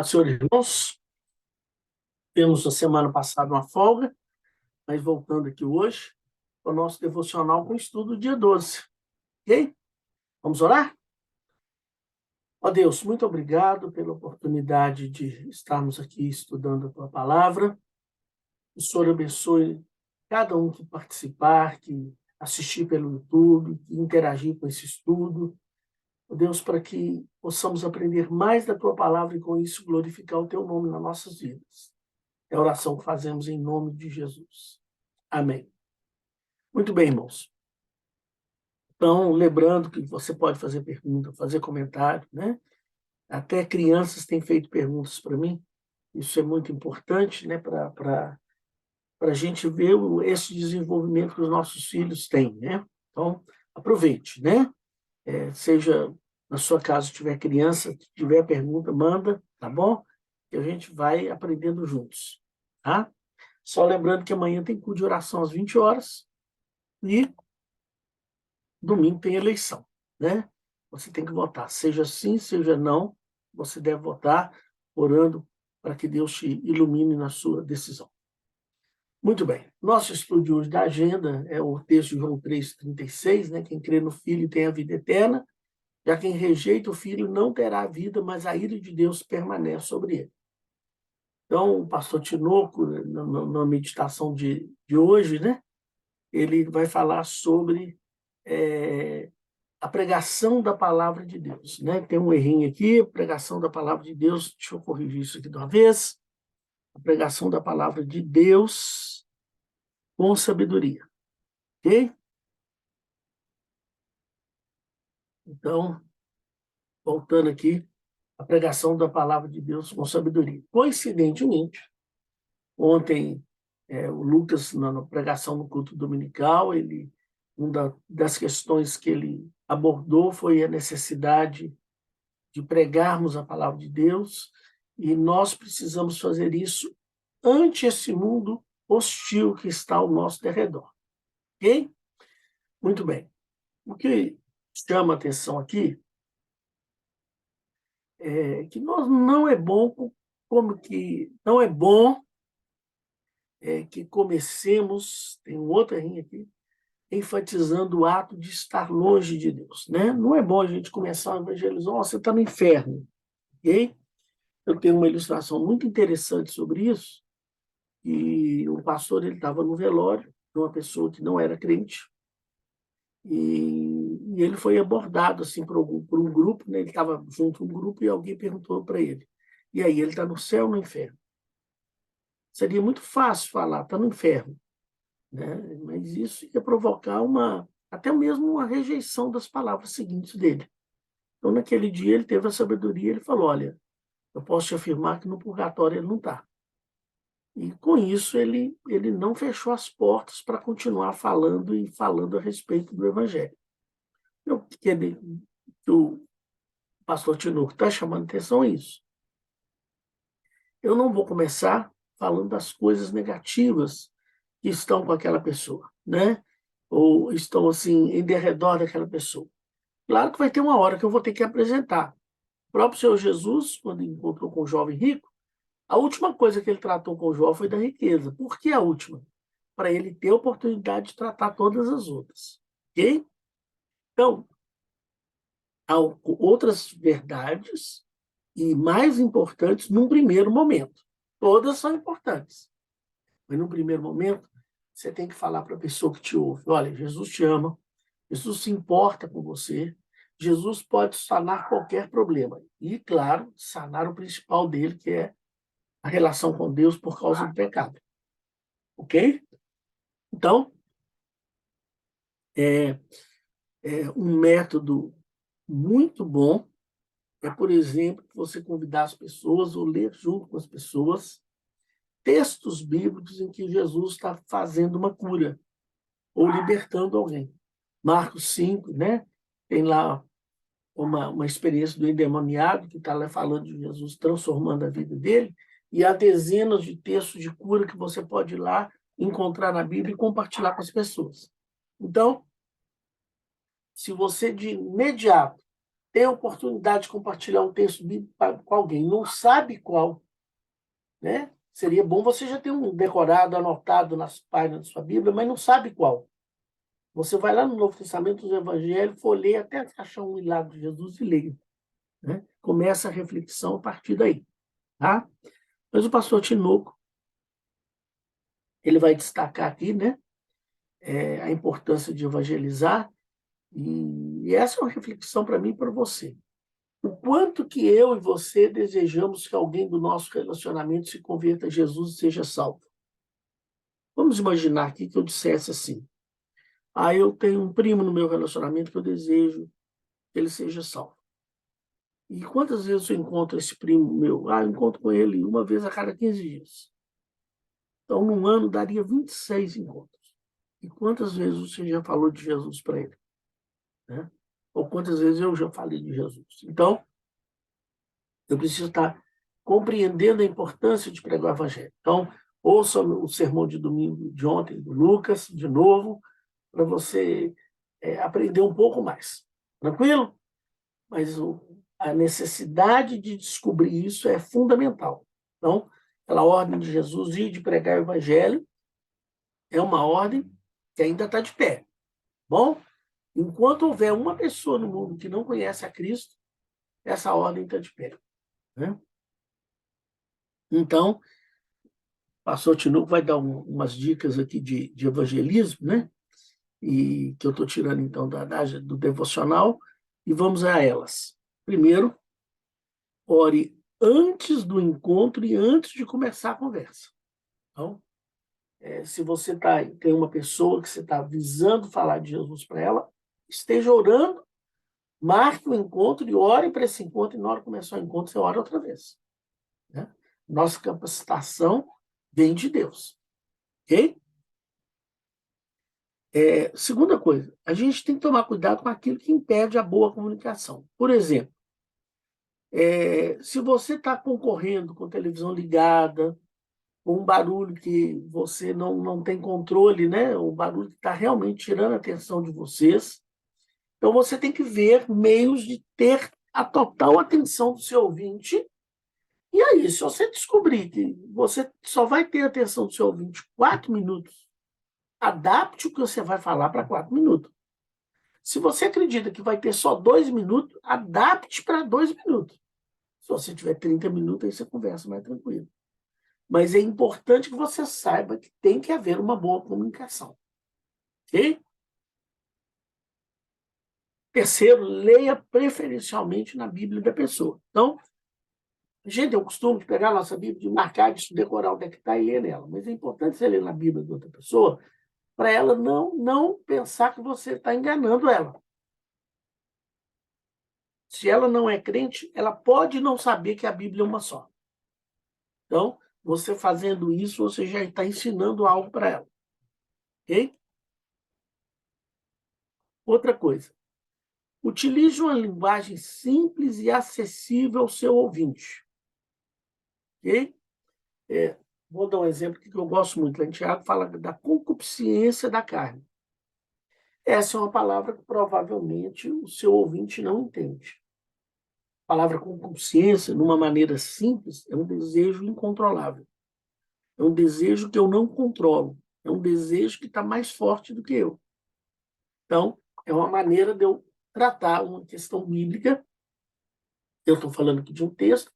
Senhores irmãos, temos na semana passada uma folga, mas voltando aqui hoje, o nosso devocional com o estudo do dia 12. Ok? Vamos orar? Ó Deus, muito obrigado pela oportunidade de estarmos aqui estudando a Tua Palavra. O Senhor abençoe cada um que participar, que assistir pelo YouTube, que interagir com esse estudo. Ó Deus, para que possamos aprender mais da Tua Palavra e com isso glorificar o Teu nome nas nossas vidas. É a oração que fazemos em nome de Jesus. Amém. Muito bem, irmãos. Então, lembrando que você pode fazer pergunta, fazer comentário, né? Até crianças têm feito perguntas para mim. Isso é muito importante, né? Para a gente ver esse desenvolvimento que os nossos filhos têm, né? Então, aproveite, né? Seja na sua casa, se tiver criança, se tiver pergunta, manda, tá bom? Que a gente vai aprendendo juntos, tá? Só lembrando que amanhã tem culto de oração às 20 horas e domingo tem eleição, né? Você tem que votar, seja sim, seja não, você deve votar orando para que Deus te ilumine na sua decisão. Muito bem, nosso estudo de hoje da agenda é o texto de João 3,36, né? Quem crê no Filho tem a vida eterna, já quem rejeita o Filho não terá a vida, mas a ira de Deus permanece sobre ele. Então, o pastor Tinoco, na meditação de hoje, né? Ele vai falar sobre a pregação da palavra de Deus, né? Tem um errinho aqui, pregação da palavra de Deus, deixa eu corrigir isso aqui de uma vez. A pregação da palavra de Deus com sabedoria, ok? Então, voltando aqui, a pregação da palavra de Deus com sabedoria. Coincidentemente, ontem, o Lucas, na pregação no culto dominical, uma das questões que ele abordou foi a necessidade de pregarmos a palavra de Deus, e nós precisamos fazer isso ante esse mundo hostil que está ao nosso derredor. Ok? Muito bem. O que chama a atenção aqui é que nós não é bom, como que não é bom que comecemos, tem um outro errinho aqui, enfatizando o ato de estar longe de Deus, né? Não é bom a gente começar a evangelizar, oh, você está no inferno, ok? Eu tenho uma ilustração muito interessante sobre isso, e o pastor ele estava no velório de uma pessoa que não era crente, e ele foi abordado assim por um grupo, né? Ele estava junto com um grupo e alguém perguntou para ele, e aí, ele está no céu ou no inferno? Seria muito fácil falar, está no inferno, né? Mas isso ia provocar até mesmo uma rejeição das palavras seguintes dele. Então, naquele dia, ele teve a sabedoria, ele falou, olha, eu posso te afirmar que no purgatório ele não está. E, com isso, ele não fechou as portas para continuar falando e falando a respeito do Evangelho. O pastor Tinoco está chamando atenção a isso. Eu não vou começar falando das coisas negativas que estão com aquela pessoa, né? Ou estão, assim, em derredor daquela pessoa. Claro que vai ter uma hora que eu vou ter que apresentar. O próprio Senhor Jesus, quando encontrou com o jovem rico, a última coisa que ele tratou com o jovem foi da riqueza. Por que a última? Para ele ter a oportunidade de tratar todas as outras. Ok? Então, há outras verdades e mais importantes num primeiro momento. Todas são importantes. Mas num primeiro momento, você tem que falar para a pessoa que te ouve, olha, Jesus te ama, Jesus se importa com você, Jesus pode sanar qualquer problema. E, claro, sanar o principal dele, que é a relação com Deus por causa do pecado. Ok? Então, é um método muito bom por exemplo, você convidar as pessoas ou ler junto com as pessoas textos bíblicos em que Jesus está fazendo uma cura ou libertando alguém. Marcos 5, né? Tem lá uma experiência do endemoniado que está lá falando de Jesus transformando a vida dele, e há dezenas de textos de cura que você pode ir lá encontrar na Bíblia e compartilhar com as pessoas. Então, se você de imediato tem a oportunidade de compartilhar um texto bíblico com alguém, não sabe qual, né? Seria bom você já ter um decorado, anotado nas páginas da sua Bíblia, mas não sabe qual. Você vai lá no Novo Testamento, os Evangelhos, folheia até achar um milagre de Jesus e leia, né? Começa a reflexão a partir daí, tá? Mas o pastor Tinoco, ele vai destacar aqui, né, a importância de evangelizar, e essa é uma reflexão para mim e para você. O quanto que eu e você desejamos que alguém do nosso relacionamento se converta a Jesus e seja salvo. Vamos imaginar aqui que eu dissesse assim: eu tenho um primo no meu relacionamento que eu desejo que ele seja salvo. E quantas vezes eu encontro esse primo meu? Eu encontro com ele uma vez a cada 15 dias. Então, num ano, daria 26 encontros. E quantas vezes você já falou de Jesus para ele? Né? Ou quantas vezes eu já falei de Jesus? Então, eu preciso estar compreendendo a importância de pregar o evangelho. Então, ouça o sermão de domingo de ontem, do Lucas, de novo, para você aprender um pouco mais. Tranquilo? Mas a necessidade de descobrir isso é fundamental. Então, aquela ordem de Jesus ir de pregar o evangelho é uma ordem que ainda está de pé. Bom, enquanto houver uma pessoa no mundo que não conhece a Cristo, essa ordem está de pé. Né? Então, o pastor Tinoco vai dar umas dicas aqui de evangelismo, né? E que eu estou tirando, então, do devocional, e vamos a elas. Primeiro, ore antes do encontro e antes de começar a conversa. Então, se você tem uma pessoa que você está visando falar de Jesus para ela, esteja orando, marque o encontro e ore para esse encontro, e na hora que começar o encontro, você ora outra vez. Né? Nossa capacitação vem de Deus. Ok? Segunda coisa, a gente tem que tomar cuidado com aquilo que impede a boa comunicação. Por exemplo, se você está concorrendo com televisão ligada, com um barulho que você não tem controle, né? Um barulho que está realmente tirando a atenção de vocês, então você tem que ver meios de ter a total atenção do seu ouvinte. E aí, se você descobrir que você só vai ter a atenção do seu ouvinte 4 minutos, adapte o que você vai falar para 4 minutos. Se você acredita que vai ter só 2 minutos, adapte para 2 minutos. Se você tiver 30 minutos, aí você conversa mais tranquilo. Mas é importante que você saiba que tem que haver uma boa comunicação. Ok? Terceiro, leia preferencialmente na Bíblia da pessoa. Então, a gente tem o costume de pegar a nossa Bíblia, de marcar, de decorar onde é que está e ler nela. Mas é importante você ler na Bíblia de outra pessoa para ela não pensar que você está enganando ela. Se ela não é crente, ela pode não saber que a Bíblia é uma só. Então, você fazendo isso, você já está ensinando algo para ela. Ok? Outra coisa. Utilize uma linguagem simples e acessível ao seu ouvinte. Ok? Vou dar um exemplo que eu gosto muito. Lá em Tiago fala da concupiscência da carne. Essa é uma palavra que provavelmente o seu ouvinte não entende. A palavra concupiscência, de uma maneira simples, é um desejo incontrolável. É um desejo que eu não controlo. É um desejo que está mais forte do que eu. Então, é uma maneira de eu tratar uma questão bíblica. Eu estou falando aqui de um texto,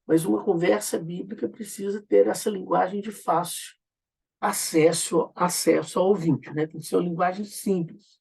mas uma conversa bíblica precisa ter essa linguagem de fácil acesso ao ouvinte, né? Tem que ser uma linguagem simples.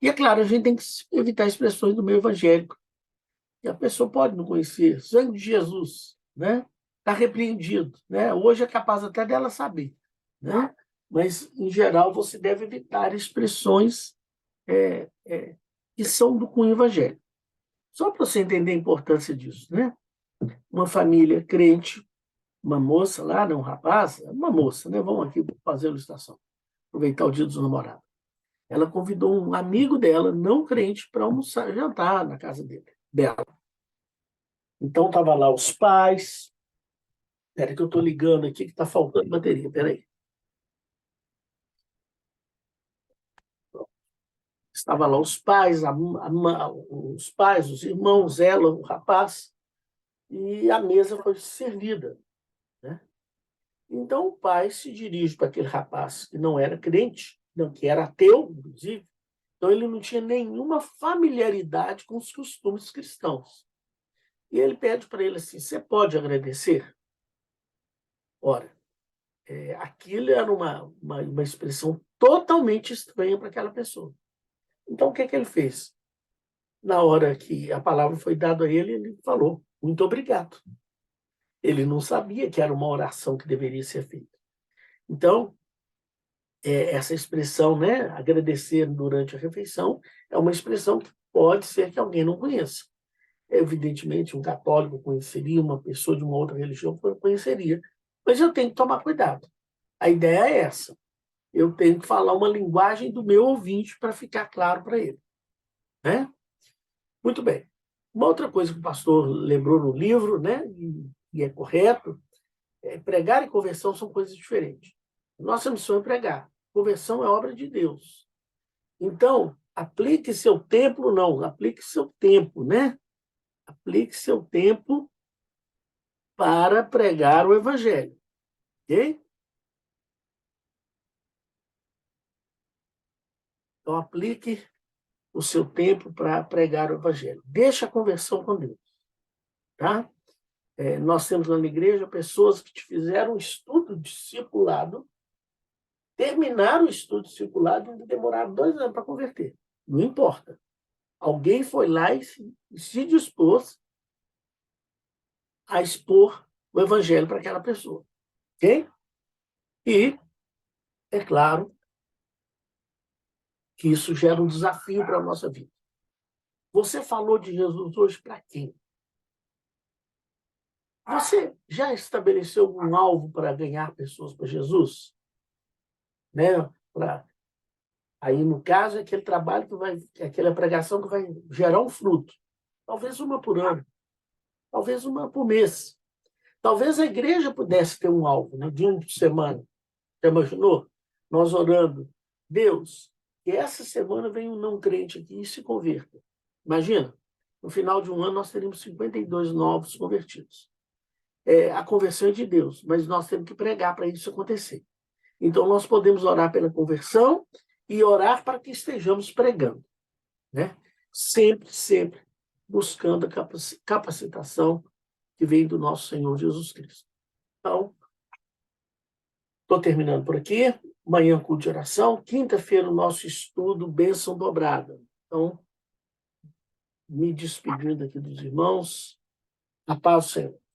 E, é claro, a gente tem que evitar expressões do meio evangélico. E a pessoa pode não conhecer. Sangue de Jesus, né? Está repreendido. Né? Hoje é capaz até dela saber. Né? Mas, em geral, você deve evitar expressões que são do cunho evangélico. Só para você entender a importância disso. Né? Uma família crente, uma moça lá, não um rapaz, uma moça, né? Vamos aqui fazer a ilustração, aproveitar o dia dos namorados. Ela convidou um amigo dela, não crente, para almoçar, jantar na casa dela. Então, estava lá os pais. Espera que eu estou ligando aqui, que está faltando bateria. Espera aí. Estava lá os pais, os pais, os irmãos, ela, o rapaz, e a mesa foi servida, né? Então o pai se dirige para aquele rapaz que não era crente, não, que era ateu, inclusive, então ele não tinha nenhuma familiaridade com os costumes cristãos. E ele pede para ele assim: você pode agradecer? Ora, aquilo era uma expressão totalmente estranha para aquela pessoa. Então, o que ele fez? Na hora que a palavra foi dada a ele, ele falou: muito obrigado. Ele não sabia que era uma oração que deveria ser feita. Então, essa expressão, né, agradecer durante a refeição, é uma expressão que pode ser que alguém não conheça. Evidentemente, um católico conheceria, uma pessoa de uma outra religião conheceria, mas eu tenho que tomar cuidado. A ideia é essa. Eu tenho que falar uma linguagem do meu ouvinte para ficar claro para ele, né? Muito bem. Uma outra coisa que o pastor lembrou no livro, né, e é correto, pregar e conversão são coisas diferentes. Nossa missão é pregar. Conversão é obra de Deus. Então, aplique seu tempo, não, aplique seu tempo, né? Aplique seu tempo para pregar o evangelho, ok? Então, aplique o seu tempo para pregar o evangelho. Deixa a conversão com Deus, tá? Nós temos na igreja pessoas que fizeram um estudo discipulado, terminaram o estudo discipulado e demoraram 2 anos para converter. Não importa. Alguém foi lá e se dispôs a expor o evangelho para aquela pessoa, ok? E, é claro, que isso gera um desafio para a nossa vida. Você falou de Jesus hoje para quem? Você já estabeleceu algum alvo para ganhar pessoas para Jesus? Né? Aí, no caso, é aquele trabalho que vai, aquela pregação que vai gerar um fruto. Talvez uma por ano, talvez uma por mês. Talvez a igreja pudesse ter um alvo, né? De uma semana. Já imaginou? Nós orando, Deus, que essa semana venha um não crente aqui e se converta. Imagina, no final de um ano nós teríamos 52 novos convertidos. A conversão é de Deus, mas nós temos que pregar para isso acontecer. Então, nós podemos orar pela conversão e orar para que estejamos pregando, né? Sempre, sempre buscando a capacitação que vem do nosso Senhor Jesus Cristo. Então, estou terminando por aqui. Amanhã, culto de oração. Quinta-feira, o nosso estudo Bênção Dobrada. Então, me despedindo aqui dos irmãos. A paz do Senhor.